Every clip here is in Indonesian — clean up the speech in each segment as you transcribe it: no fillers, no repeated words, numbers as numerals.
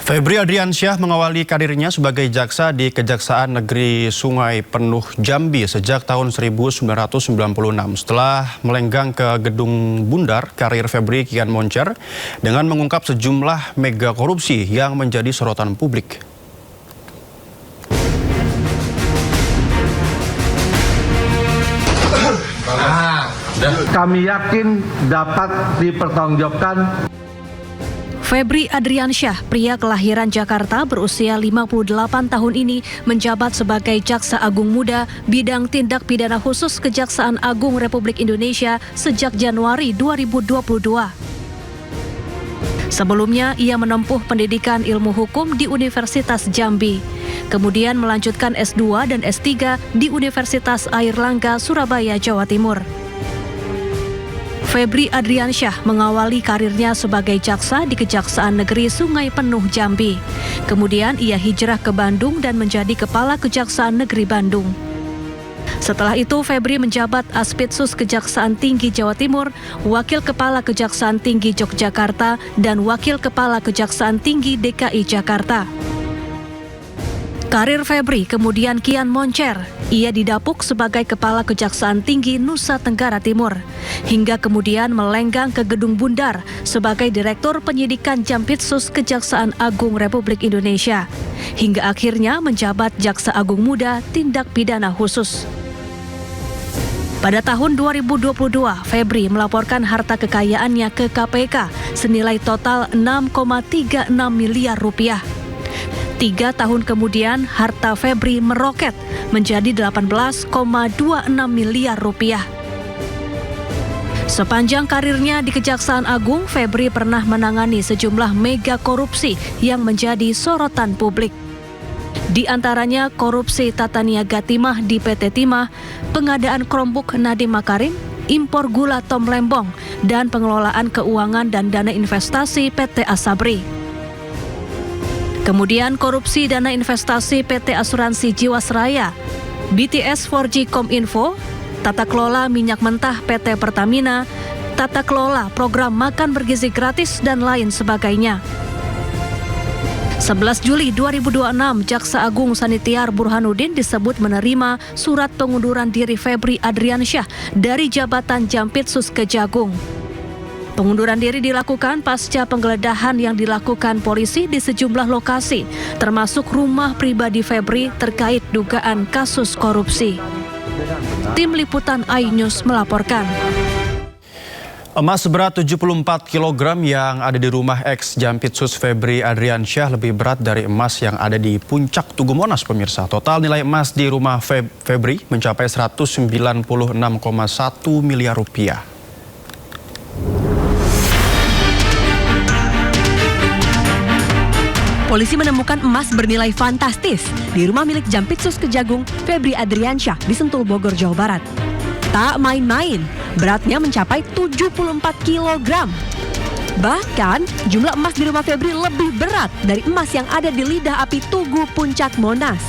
Febri Adriansyah mengawali karirnya sebagai jaksa di Kejaksaan Negeri Sungai Penuh Jambi sejak tahun 1996. Setelah melenggang ke Gedung Bundar, karir Febri kian moncer dengan mengungkap sejumlah mega korupsi yang menjadi sorotan publik. Kami yakin dapat dipertanggungjawabkan. Febri Adriansyah, pria kelahiran Jakarta berusia 58 tahun ini menjabat sebagai Jaksa Agung Muda bidang tindak pidana khusus Kejaksaan Agung Republik Indonesia sejak Januari 2022. Sebelumnya, ia menempuh pendidikan ilmu hukum di Universitas Jambi. Kemudian melanjutkan S2 dan S3 di Universitas Airlangga, Surabaya, Jawa Timur. Febri Adriansyah mengawali karirnya sebagai jaksa di Kejaksaan Negeri Sungai Penuh Jambi. Kemudian ia hijrah ke Bandung dan menjadi Kepala Kejaksaan Negeri Bandung. Setelah itu, Febri menjabat Aspitsus Kejaksaan Tinggi Jawa Timur, Wakil Kepala Kejaksaan Tinggi Yogyakarta, dan Wakil Kepala Kejaksaan Tinggi DKI Jakarta. Karir Febri kemudian kian moncer. Ia didapuk sebagai Kepala Kejaksaan Tinggi Nusa Tenggara Timur, hingga kemudian melenggang ke Gedung Bundar sebagai Direktur Penyidikan Jampitsus Kejaksaan Agung Republik Indonesia, hingga akhirnya menjabat Jaksa Agung Muda Tindak Pidana Khusus. Pada tahun 2022, Febri melaporkan harta kekayaannya ke KPK senilai total 6,36 miliar rupiah. 3 tahun kemudian, harta Febri meroket menjadi 18,26 miliar rupiah. Sepanjang karirnya di Kejaksaan Agung, Febri pernah menangani sejumlah mega korupsi yang menjadi sorotan publik. Di antaranya korupsi tata niaga timah di PT Timah, pengadaan Chromebook Nadiem Makarim, impor gula Tom Lembong, dan pengelolaan keuangan dan dana investasi PT Asabri. Kemudian korupsi dana investasi PT Asuransi Jiwasraya, BTS 4G Kominfo, tata kelola minyak mentah PT Pertamina, tata kelola program makan bergizi gratis, dan lain sebagainya. 11 Juli 2026, Jaksa Agung Sanitiar Burhanuddin disebut menerima surat pengunduran diri Febri Adriansyah dari jabatan Jampitsus Kejagung. Pengunduran diri dilakukan pasca penggeledahan yang dilakukan polisi di sejumlah lokasi, termasuk rumah pribadi Febri terkait dugaan kasus korupsi. Tim Liputan iNews melaporkan. Emas seberat 74 kg yang ada di rumah ex-Jampitsus Febri Adriansyah lebih berat dari emas yang ada di Puncak Tugu Monas, pemirsa. Total nilai emas di rumah Febri mencapai 196,1 miliar rupiah. Polisi menemukan emas bernilai fantastis di rumah milik Jampitsus Kejagung Febri Adriansyah di Sentul, Bogor, Jawa Barat. Tak main-main, beratnya mencapai 74 kg. Bahkan, jumlah emas di rumah Febri lebih berat dari emas yang ada di lidah api Tugu Puncak Monas.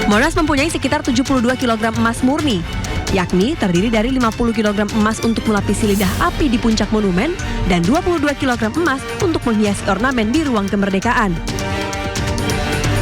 Monas mempunyai sekitar 72 kg emas murni, yakni terdiri dari 50 kg emas untuk melapisi lidah api di puncak monumen dan 22 kg emas untuk menghiasi ornamen di Ruang Kemerdekaan.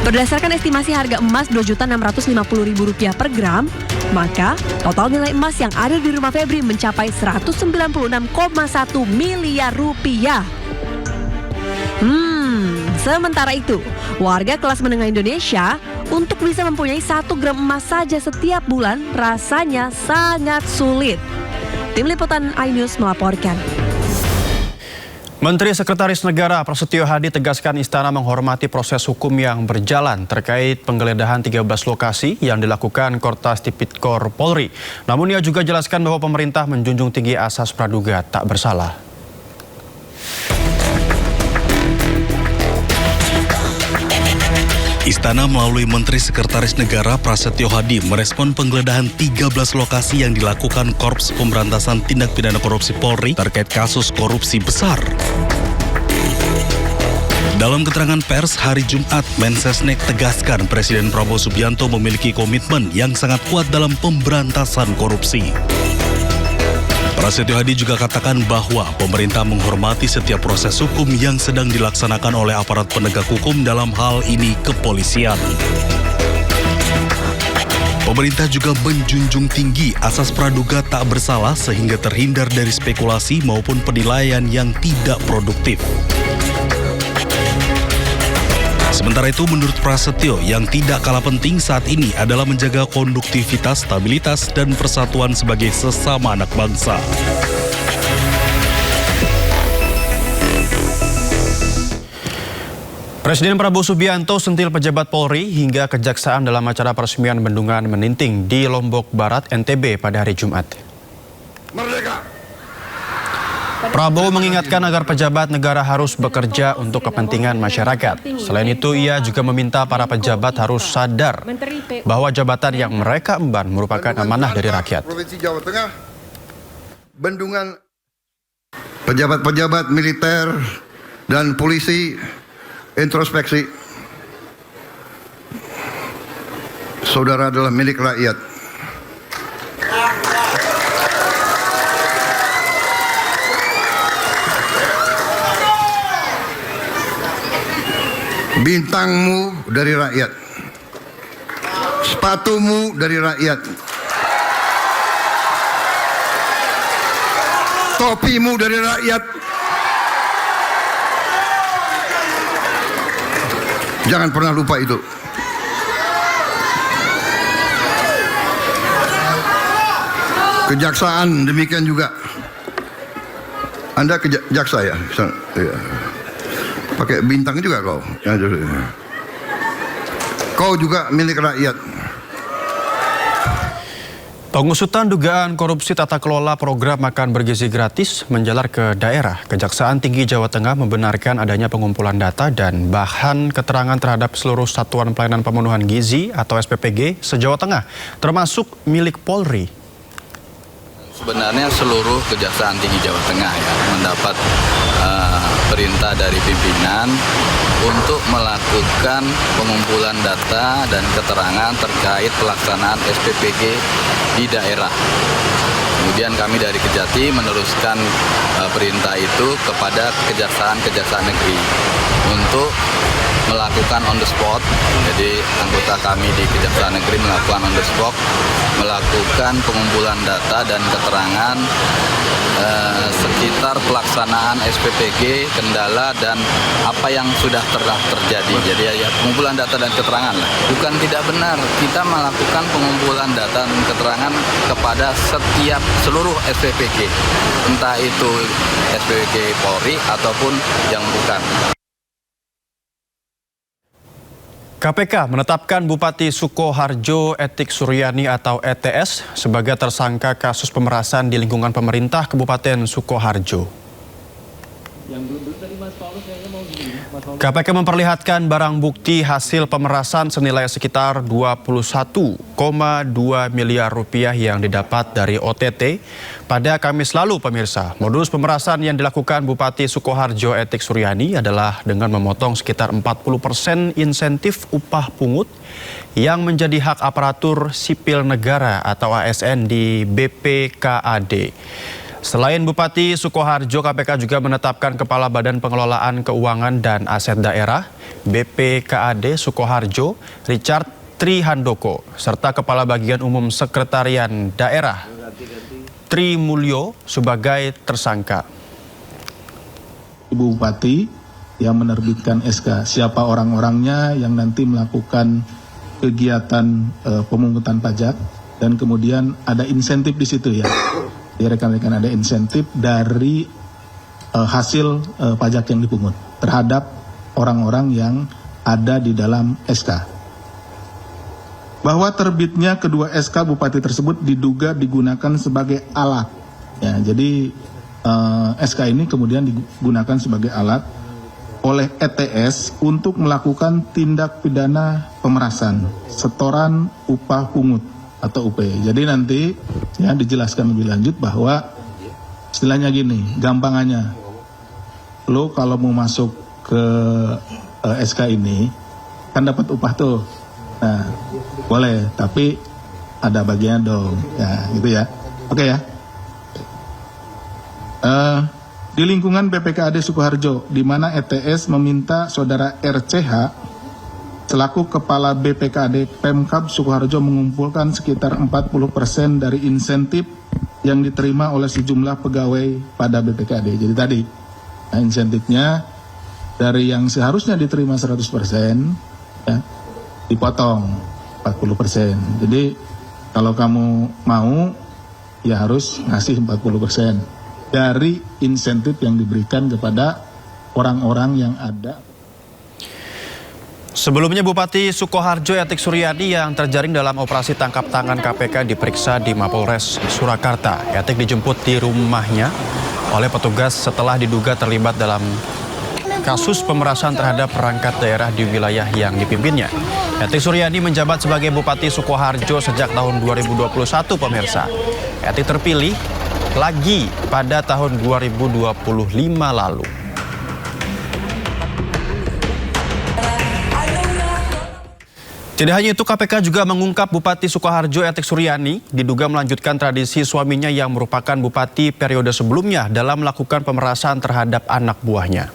Berdasarkan estimasi harga emas Rp2.650.000 per gram, maka total nilai emas yang ada di rumah Febri mencapai 196,1 miliar rupiah. Sementara itu, warga kelas menengah Indonesia untuk bisa mempunyai 1 gram emas saja setiap bulan rasanya sangat sulit. Tim Liputan iNews melaporkan. Menteri Sekretaris Negara Prasetyo Hadi tegaskan istana menghormati proses hukum yang berjalan terkait penggeledahan 13 lokasi yang dilakukan Kortas Tipikor Polri. Namun ia juga jelaskan bahwa pemerintah menjunjung tinggi asas praduga tak bersalah. Istana melalui Menteri Sekretaris Negara Prasetyo Hadi merespon penggeledahan 13 lokasi yang dilakukan Korps Pemberantasan Tindak Pidana Korupsi Polri terkait kasus korupsi besar. Dalam keterangan pers hari Jumat, Mensesnek tegaskan Presiden Prabowo Subianto memiliki komitmen yang sangat kuat dalam pemberantasan korupsi. Prasetyo Hadi juga katakan bahwa pemerintah menghormati setiap proses hukum yang sedang dilaksanakan oleh aparat penegak hukum, dalam hal ini kepolisian. Pemerintah juga menjunjung tinggi asas praduga tak bersalah sehingga terhindar dari spekulasi maupun penilaian yang tidak produktif. Sementara itu, menurut Prasetyo, yang tidak kalah penting saat ini adalah menjaga konduktivitas, stabilitas, dan persatuan sebagai sesama anak bangsa. Presiden Prabowo Subianto sentil pejabat Polri hingga Kejaksaan dalam acara peresmian Bendungan Meninting di Lombok Barat, NTB pada hari Jumat. Merdeka! Prabowo mengingatkan agar pejabat negara harus bekerja untuk kepentingan masyarakat. Selain itu, ia juga meminta para pejabat harus sadar bahwa jabatan yang mereka emban merupakan amanah dari rakyat. Provinsi Jawa Tengah, Bendungan, pejabat-pejabat militer dan polisi introspeksi. Saudara adalah milik rakyat. Bintangmu dari rakyat, sepatumu dari rakyat, topimu dari rakyat. Jangan pernah lupa itu. Kejaksaan demikian juga. Anda jaksa ya? Ya. Pakai bintang juga kau. Kau juga milik rakyat. Pengusutan dugaan korupsi tata kelola program makan bergizi gratis menjalar ke daerah. Kejaksaan Tinggi Jawa Tengah membenarkan adanya pengumpulan data dan bahan keterangan terhadap seluruh Satuan Pelayanan Pemenuhan Gizi atau SPPG se-Jawa Tengah, termasuk milik Polri. Sebenarnya seluruh Kejaksaan Tinggi Jawa Tengah ya mendapat perintah dari pimpinan untuk melakukan pengumpulan data dan keterangan terkait pelaksanaan SPPG di daerah. Kemudian kami dari Kejati meneruskan perintah itu kepada kejaksaan-kejaksaan negeri untuk melakukan on the spot. Jadi anggota kami di Kejaksaan Negeri melakukan on the spot, melakukan pengumpulan data dan keterangan sekitar pelaksanaan SPPG, kendala dan apa yang sudah terjadi. Jadi ya pengumpulan data dan keterangan lah. Bukan tidak benar, kita melakukan pengumpulan data dan keterangan kepada seluruh SPPG, entah itu SPPG Polri ataupun yang bukan. KPK menetapkan Bupati Sukoharjo Etik Suryani atau ETS sebagai tersangka kasus pemerasan di lingkungan pemerintah Kabupaten Sukoharjo. KPK memperlihatkan barang bukti hasil pemerasan senilai sekitar 21,2 miliar rupiah yang didapat dari OTT pada Kamis lalu, pemirsa. Modus pemerasan yang dilakukan Bupati Sukoharjo Etik Suryani adalah dengan memotong sekitar 40% insentif upah pungut yang menjadi hak aparatur sipil negara atau ASN di BPKAD. Selain Bupati Sukoharjo, KPK juga menetapkan Kepala Badan Pengelolaan Keuangan dan Aset Daerah BPKAD Sukoharjo, Richard Trihandoko, serta Kepala Bagian Umum Sekretarian Daerah Tri Mulyo sebagai tersangka. Ibu Bupati yang menerbitkan SK, siapa orang-orangnya yang nanti melakukan kegiatan pemungutan pajak, dan kemudian ada insentif di situ ya. Di rekan-rekan ada insentif dari hasil pajak yang dipungut terhadap orang-orang yang ada di dalam SK. Bahwa terbitnya kedua SK Bupati tersebut diduga digunakan sebagai alat. Ya, jadi SK ini kemudian digunakan sebagai alat oleh ETS untuk melakukan tindak pidana pemerasan, setoran upah pungut atau UP. Jadi nanti ya dijelaskan lebih lanjut bahwa istilahnya gini, gampangannya, lo kalau mau masuk ke SK ini kan dapat upah tuh, nah boleh, tapi ada bagian dong, ya gitu ya, oke ya. Di lingkungan BPKAD Sukoharjo, di mana ETS meminta saudara RCH selaku Kepala BPKAD Pemkab Sukoharjo mengumpulkan sekitar 40% dari insentif yang diterima oleh sejumlah pegawai pada BPKAD. Jadi tadi, insentifnya dari yang seharusnya diterima 100%, ya, dipotong 40%. Jadi kalau kamu mau, ya harus ngasih 40% dari insentif yang diberikan kepada orang-orang yang ada. Sebelumnya Bupati Sukoharjo Etik Suryadi yang terjaring dalam operasi tangkap tangan KPK diperiksa di Mapolres Surakarta. Etik dijemput di rumahnya oleh petugas setelah diduga terlibat dalam kasus pemerasan terhadap perangkat daerah di wilayah yang dipimpinnya. Etik Suryadi menjabat sebagai Bupati Sukoharjo sejak tahun 2021, pemirsa. Etik terpilih lagi pada tahun 2025 lalu. Tidak hanya itu, KPK juga mengungkap Bupati Sukoharjo Etik Suryani diduga melanjutkan tradisi suaminya yang merupakan bupati periode sebelumnya dalam melakukan pemerasan terhadap anak buahnya.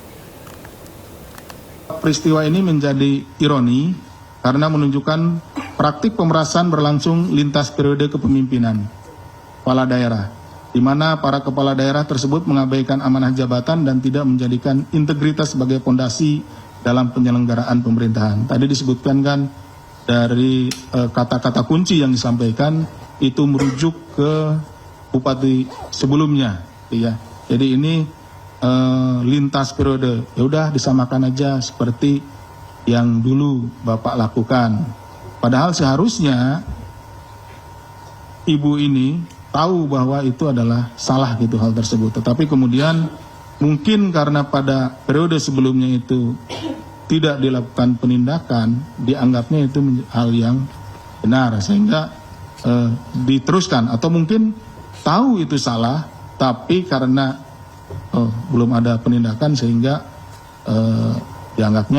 Peristiwa ini menjadi ironi karena menunjukkan praktik pemerasan berlangsung lintas periode kepemimpinan kepala daerah, di mana para kepala daerah tersebut mengabaikan amanah jabatan dan tidak menjadikan integritas sebagai fondasi dalam penyelenggaraan pemerintahan. Tadi disebutkan kan dari kata-kata kunci yang disampaikan itu merujuk ke bupati sebelumnya, ya. Jadi ini lintas periode, ya udah disamakan aja seperti yang dulu Bapak lakukan. Padahal seharusnya ibu ini tahu bahwa itu adalah salah gitu hal tersebut. Tetapi kemudian mungkin karena pada periode sebelumnya itu tidak dilakukan penindakan, dianggapnya itu hal yang benar sehingga diteruskan. Atau mungkin tahu itu salah, tapi karena belum ada penindakan sehingga dianggapnya